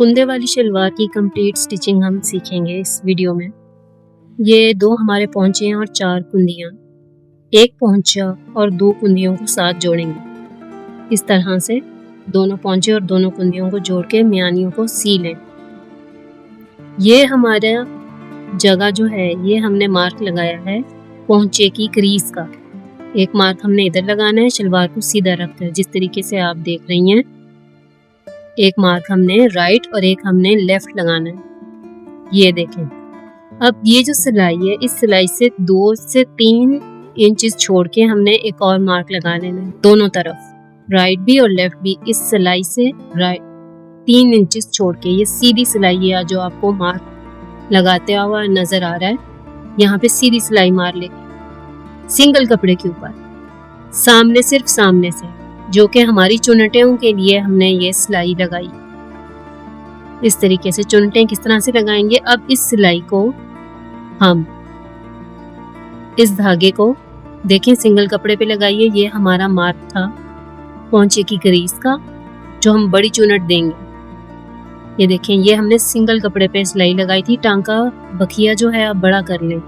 कुंदे वाली शलवार की complete stitching हम सीखेंगे इस वीडियो में। ये 2 हमारे पोंचे हैं और 4 कुंदियाँ, 1 पोंचा और 2 कुंदियों को साथ जोड़ेंगे। इस तरह से दोनों पोंचे और दोनों कुंदियों को जोड़ के मियानियों को सी लें। ये हमारा जगह जो है ये हमने मार्क लगाया है पोंचे की क्रीज का। एक मार्क हमने इधर लगाना है शलवार को सीधा रखकर, जिस तरीके से आप देख रही हैं। एक मार्क हमने राइट और एक हमने लेफ्ट लगाना है। ये देखें। अब ये जो सिलाई है इस सिलाई से 2 से 3 इंचेस छोड़ के हमने एक और मार्क लगा लेना है दोनों तरफ, राइट भी और लेफ्ट भी। इस सिलाई से राइट 3 इंचेस छोड़ के ये सीधी सिलाई है जो आपको मार्क लगाते हुआ नजर आ रहा है। यहाँ पे सीधी सिलाई मार लेंगे सिंगल कपड़े के ऊपर, सामने, सिर्फ सामने से, जो कि हमारी चुनटें के लिए हमने ये सिलाई लगाई। इस तरीके से चुनटें किस तरह से लगाएंगे। अब इस सिलाई को हम इस धागे को देखें सिंगल कपड़े पे लगाइए। ये हमारा मार्क था पोंचे की क्रीज का जो हम बड़ी चुनट देंगे। ये देखें, ये हमने सिंगल कपड़े पे सिलाई लगाई थी। टांका बखिया जो है आप बड़ा कर लें,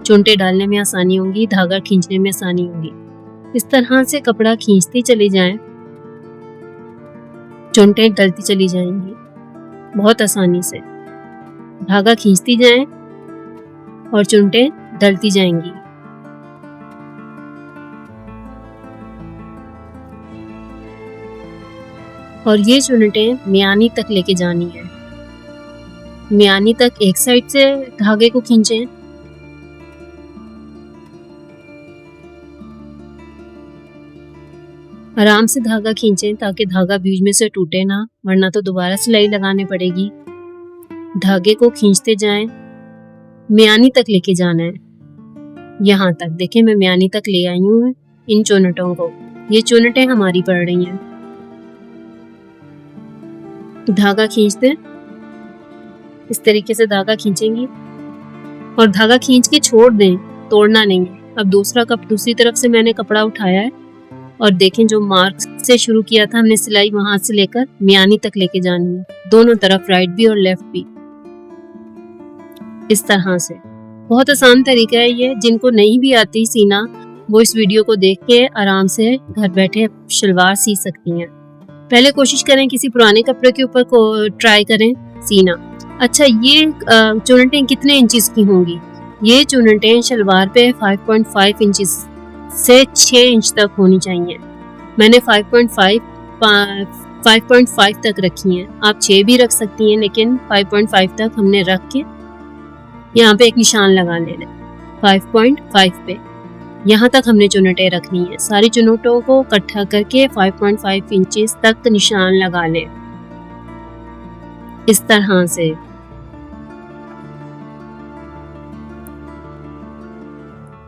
चुनटे डालने में आसानी होगी, धागा खींचने में आसानी होगी। इस तरह से कपड़ा खींचती चली जाएं, चुनटें डलती चली जाएंगी बहुत आसानी से। धागा खींचती जाएं और चुनटें डलती जाएंगी। और ये चुनटें मियानी तक लेके जानी है। मियानी तक एक साइड से धागे को खींचें, आराम से धागा खींचें ताकि धागा बीच में से टूटे ना, वरना तो दोबारा सिलाई लगाने पड़ेगी। धागे को खींचते जाएं, मियानी तक लेके जाना है। यहाँ तक देखें, मैं मियानी तक ले आई हूँ इन चुनटों को। ये चुनटें हमारी पड़ रही हैं। धागा खींच दें, इस तरीके से धागा खींचेंगी और धागा खींच के छोड़ दें, तोड़ना नहीं है। अब दूसरा कप दूसरी तरफ से मैंने कपड़ा उठाया है और देखें जो मार्क से शुरू किया था हमने सिलाई, वहां से लेकर मियानी तक लेके जानी है, दोनों तरफ, राइट भी और लेफ्ट भी। इस तरह से बहुत आसान तरीका है ये। जिनको नहीं भी आती सीना वो इस वीडियो को देख के आराम से घर बैठे शलवार सी सकती हैं। पहले कोशिश करें किसी पुराने कपड़े के ऊपर को ट्राई करें सीना। अच्छा, ये चुनटें कितने इंचेस की होंगी? ये चुनटें शलवार पे 5.5 इंचेस से 6 इंच तक होनी चाहिए। मैंने 5.5 तक रखी हैं। आप 6 भी रख सकती हैं, लेकिन 5.5 तक हमने रख के यहाँ पे एक निशान लगा लेना 5.5 पे। यहाँ तक हमने चुनटें रखनी है। सारी चुनटों को इकट्ठा करके 5.5 इंचेस तक निशान लगा लें इस तरह से।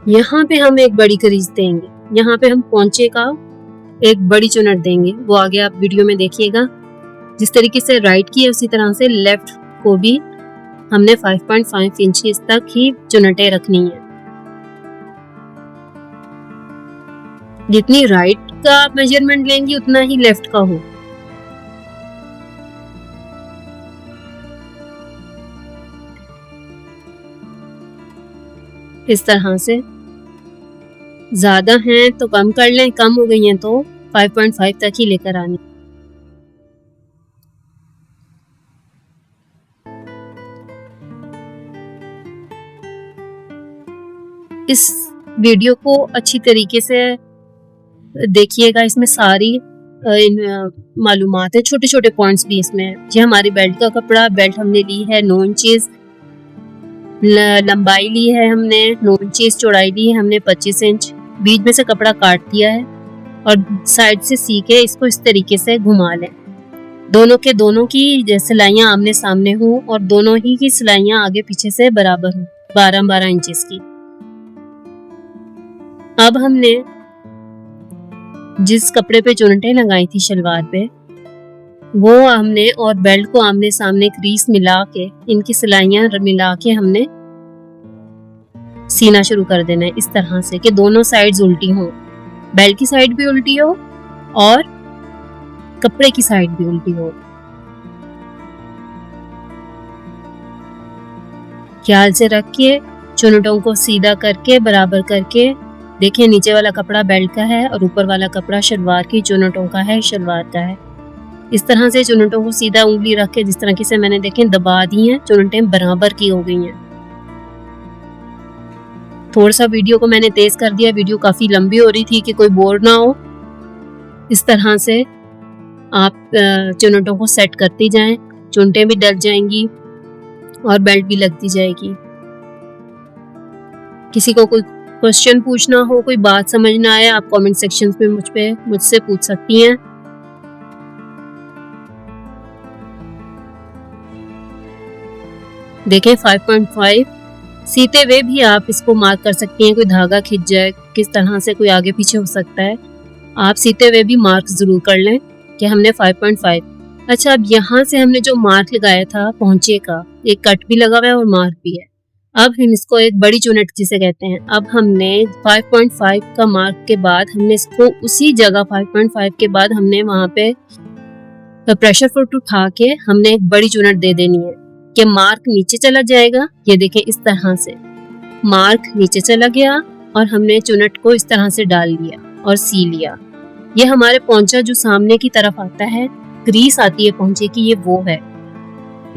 यहाँ पे हम एक बड़ी क्रीज देंगे, यहाँ पे हम पोंचे का एक बड़ी चुनट देंगे, वो आगे आप वीडियो में देखिएगा। जिस तरीके से राइट की है उसी तरह से लेफ्ट को भी हमने 5.5 इंचेस तक ही चुनटें रखनी है। जितनी राइट का मेजरमेंट लेंगी उतना ही लेफ्ट का हो। इस तरह से ज्यादा हैं तो कम कर लें, कम हो गई हैं तो 5.5 तक ही लेकर आनी। इस वीडियो को अच्छी तरीके से देखिएगा, इसमें सारी मालूमात है, छोटे छोटे पॉइंट्स भी इसमें। ये हमारी बेल्ट का कपड़ा, बेल्ट हमने ली है 9 इंचेस लंबाई ली है हमने, 9 इंचेस चौड़ाई ली है हमने 25 इंच। बीच में से कपड़ा काट दिया है और साइड से सी के इसको इस तरीके से घुमा लें। दोनों की सिलाइयाँ आमने सामने हों और दोनों ही की सिलाइयाँ आगे पीछे से बराबर हों, 12-12 इंचेस की। अब हमने जिस कपड़े पे चुनटें लगाई थी शलवार पे, वो हमने और बेल्ट को आमने सामने क्रीज मिला के, इनकी सिलाइयां मिला के हमने सीना शुरू कर देना है इस तरह से कि दोनों साइड्स उल्टी हों। बेल्ट की साइड भी उल्टी हो और कपड़े की साइड भी उल्टी हो। ख्याल से रख के चुनटों को सीधा करके बराबर करके देखिए, नीचे वाला कपड़ा बेल्ट का है और ऊपर वाला कपड़ा शलवार की चुनटों का है, शलवार का है। इस तरह से चुनटों को सीधा उंगली रख के जिस तरह से मैंने देखें दबा दी हैं, चुनटें बराबर की हो गई हैं। थोड़ा सा वीडियो को मैंने तेज कर दिया, वीडियो काफी लंबी हो रही थी कि कोई बोर ना हो। इस तरह से आप चुनटों को सेट करती जाएं, चुनटें भी डल जाएंगी और बेल्ट भी लगती जाएगी। किसी को कोई क्वेश्चन पूछना हो, कोई बात समझ ना आए, आप कमेंट सेक्शन में मुझसे पूछ सकती हैं। देखें 5.5 सीते हुए भी आप इसको मार्क कर सकती हैं। कोई धागा खिंच जाए, किस तरह से कोई आगे पीछे हो सकता है, आप सीते हुए भी मार्क जरूर कर लें कि हमने 5.5। अच्छा, अब यहाँ से हमने जो मार्क लगाया था पहुंचे का, एक कट भी लगा हुआ है और मार्क भी है। अब हम इसको एक बड़ी चुनट जिसे कहते हैं, अब हमने 5.5 का मार्क के बाद हमने इसको उसी जगह 5.5 के बाद हमने वहां पे प्रेशर फुट उठा के हमने एक बड़ी चुनट दे देनी है कि मार्क नीचे चला जाएगा। ये देखें, इस तरह से मार्क नीचे चला गया और हमने चुनट को इस तरह से डाल लिया और सी लिया। ये हमारे पौंचा जो सामने की तरफ आता है, क्रीज आती है पौंचे की, ये वो है।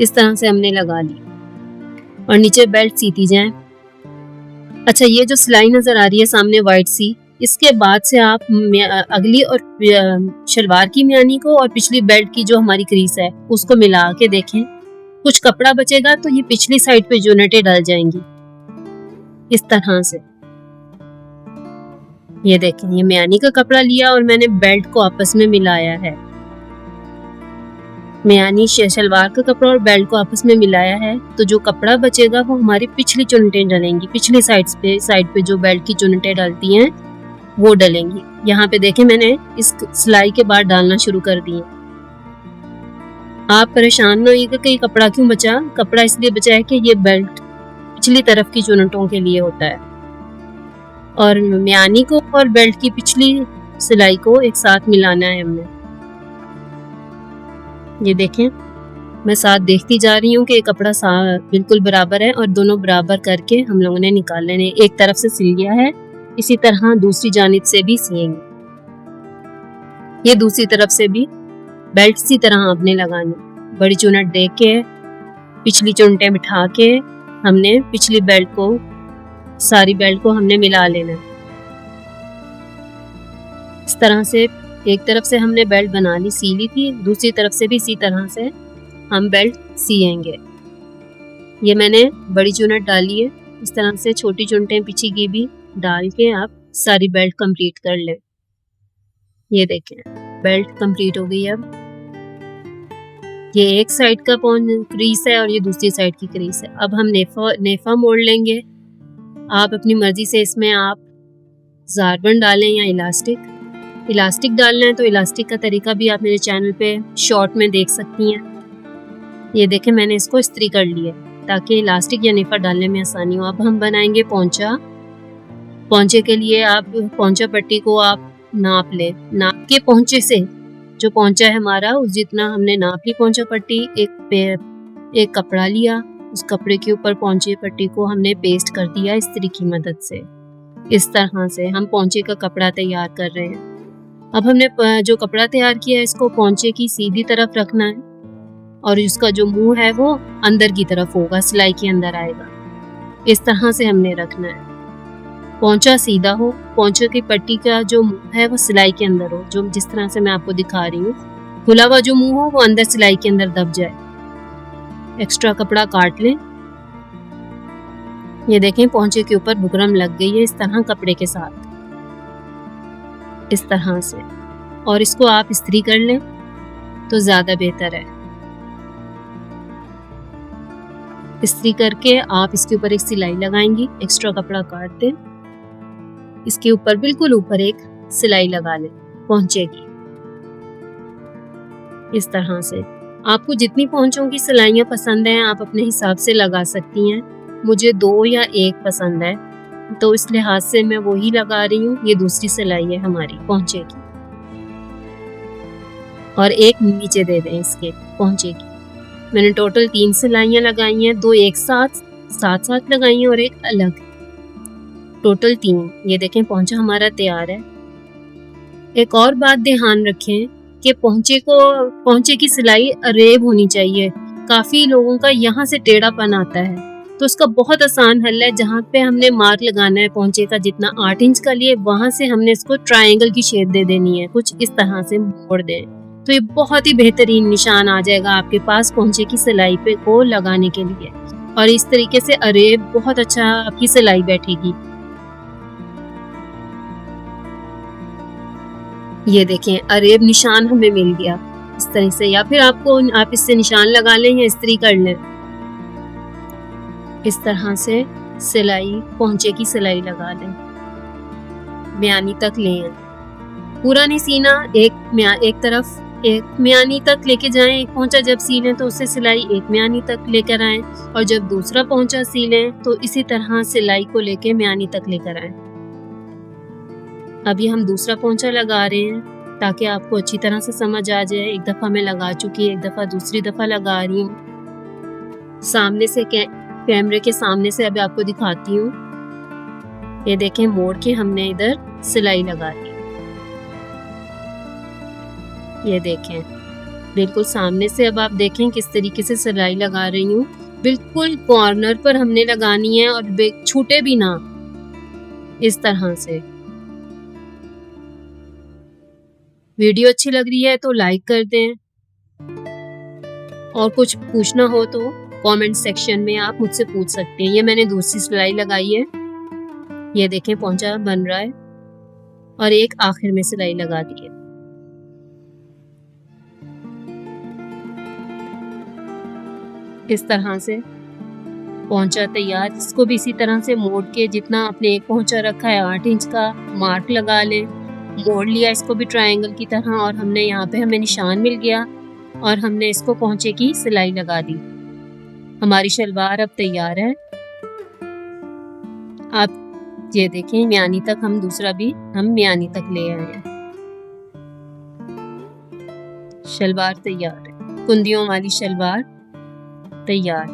इस तरह से हमने लगा ली और नीचे बेल्ट सीती जाए। अच्छा, ये जो सिलाई नजर आ रही है सामने वाइट सी, इसके बाद से आप अगली और शलवार की म्यानी को और पिछली बेल्ट की जो हमारी क्रीज है उसको मिला के देखें। कुछ कपड़ा बचेगा तो ये पिछली साइड पे चुनटें डल जाएंगी इस तरह से। ये देखें, ये म्यानी का कपड़ा लिया और मैंने बेल्ट को आपस में मिलाया है। म्यानी शलवार का कपड़ा और बेल्ट को आपस में मिलाया है, तो जो कपड़ा बचेगा वो हमारी पिछली चुनटें डलेंगी, पिछली साइड पे जो बेल्ट की चुनटें डलती हैं वो डलेंगी। यहाँ पे देखें, मैंने इस सिलाई के बाद डालना शुरू कर दिए। आप परेशान ना होइएगा कि कपड़ा क्यों बचा। कपड़ा इसलिए बचा है कि ये बेल्ट पिछली तरफ की चुनटों के लिए होता है और म्यानी को और बेल्ट की पिछली सिलाई को एक साथ मिलाना है हमने। ये देखें, मैं साथ देखती जा रही हूँ कि ये कपड़ा बिल्कुल बराबर है और दोनों बराबर करके हम लोगों ने निकाल लेने। एक तरफ से सिल गया है, इसी तरह दूसरी जानिब से भी सिएंगे। ये दूसरी तरफ से भी बेल्ट इसी तरह आपने लगानी। बड़ी चुनट दे के पिछली चुनटें बिठा के हमने पिछली बेल्ट को, सारी बेल्ट को हमने मिला लेना। इस तरह से एक तरफ से हमने बेल्ट बना ली, सी ली थी, दूसरी तरफ से भी इसी तरह से हम बेल्ट सिएंगे। ये मैंने बड़ी चुनट डाली है, इस तरह से छोटी चुनटें पीछे की भी डाल के आप सारी बेल्ट कंप्लीट कर ले। ये देखें, बेल्ट कंप्लीट हो गई। अब ये एक साइड का क्रीज है और ये दूसरी साइड की क्रीज है। अब हम नेफा मोड़ लेंगे। आप अपनी मर्जी से इसमें आप ज़ारबन डालें या इलास्टिक डालना है तो इलास्टिक का तरीका भी आप मेरे चैनल पे शॉर्ट में देख सकती हैं। ये देखें, मैंने इसको इस्त्री कर लिया ताकि इलास्टिक या नेफा डालने में आसानी हो। अब हम बनाएंगे पौंचा। पौंचे के लिए आप पौंचा पट्टी को आप नाप लें। नाप के पौंचे से जो पौंचा है हमारा, उस जितना हमने नाप ली पौंचा पट्टी। एक कपड़ा लिया, उस कपड़े के ऊपर पौंचे पट्टी को हमने पेस्ट कर दिया इस्त्री की मदद से। इस तरह से हम पौंचे का कपड़ा तैयार कर रहे हैं। अब हमने जो कपड़ा तैयार किया है इसको पौंचे की सीधी तरफ रखना है और इसका जो मुंह है वो अंदर की तरफ होगा, सिलाई के अंदर आएगा। इस तरह से हमने रखना है। पौंचा सीधा हो, पौंचे की पट्टी का जो मुंह है वो सिलाई के अंदर हो, जो जिस तरह से मैं आपको दिखा रही हूँ। खुला हुआ जो मुंह हो वो अंदर सिलाई के अंदर दब जाए। एक्स्ट्रा कपड़ा काट लें। ये देखें, पौंचे के ऊपर बुकरम लग गई है इस तरह कपड़े के साथ, इस तरह से। और इसको आप इस्त्री कर लें तो ज्यादा बेहतर है। इस्त्री करके आप इसके ऊपर एक सिलाई लगाएंगी, एक्स्ट्रा कपड़ा काट दें, इसके ऊपर बिल्कुल ऊपर एक सिलाई लगा लें पौंचे की। इस तरह से आपको जितनी पौंचों की सिलाइयाँ पसंद हैं आप अपने हिसाब से लगा सकती हैं। मुझे 2 या 1 पसंद है तो इस लिहाज से मैं वही लगा रही हूँ। ये दूसरी सिलाई है हमारी पौंचे की और एक नीचे दे दें इसके पौंचे की। मैंने टोटल 3 सिलाइयाँ लगाई हैं, 2 एक साथ साथ साथ लगाई हैं और एक अलग, टोटल 3। ये देखें पोंचा हमारा तैयार है। एक और बात ध्यान रखें कि पोंचे की सिलाई अरेब होनी चाहिए। काफी लोगों का यहाँ से टेढ़ापन आता है, तो उसका बहुत आसान हल है। जहाँ पे हमने मार्क लगाना है पोंचे का जितना 8 इंच का लिए, वहां से हमने इसको ट्रायंगल की शेप दे देनी है, कुछ इस तरह से मोड़ दें, तो ये बहुत ही बेहतरीन निशान आ जाएगा आपके पास पोंचे की सिलाई पे को लगाने के लिए। और इस तरीके से अरेब बहुत अच्छा आपकी सिलाई बैठेगी। ये देखें अरेब निशान हमें मिल गया इस तरह से, या फिर आप इससे निशान लगा लें या इस्त्री कर लें। इस तरह से सिलाई पोंचे की सिलाई लगा लें, म्यानी तक लें। पूरा नहीं सीना, एक तरफ एक म्यानी तक लेके जाएं। एक पोंचा जब सी लें तो उससे सिलाई एक म्यानी तक लेकर आएं, और जब दूसरा पोंचा सी लें तो इसी तरह सिलाई को लेके म्यानी तक लेकर आएं। अभी हम दूसरा पोंचा लगा रहे हैं ताकि आपको अच्छी तरह से समझ आ जाए। एक दफ़ा मैं लगा चुकी, एक दफ़ा दूसरी दफ़ा लगा रही हूँ। सामने से कैमरे के सामने से अभी आपको दिखाती हूँ। ये देखें मोड़ के हमने इधर सिलाई लगा दी। ये देखें बिल्कुल सामने से। अब आप देखें किस तरीके से सिलाई लगा रही हूँ। बिल्कुल कॉर्नर पर हमने लगानी है और छूटे भी ना, इस तरह से। वीडियो अच्छी लग रही है तो लाइक कर दें, और कुछ पूछना हो तो कमेंट सेक्शन में आप मुझसे पूछ सकते हैं। ये मैंने दूसरी सिलाई लगाई है। ये देखें पोंचा बन रहा है, और एक आखिर में सिलाई लगा दी है। इस तरह से पोंचा तैयार। इसको भी इसी तरह से मोड़ के, जितना आपने एक पोंचा रखा है 8 इंच का, मार्क लगा लें। मोड़ लिया इसको भी ट्रायंगल की तरह, और हमने यहाँ पे हमें निशान मिल गया, और हमने इसको पोंचे की सिलाई लगा दी। हमारी शलवार अब तैयार है। आप ये देखें म्यानी तक हम दूसरा भी हम म्यानी तक ले आए हैं। शलवार तैयार है, कुंदियों वाली शलवार तैयार।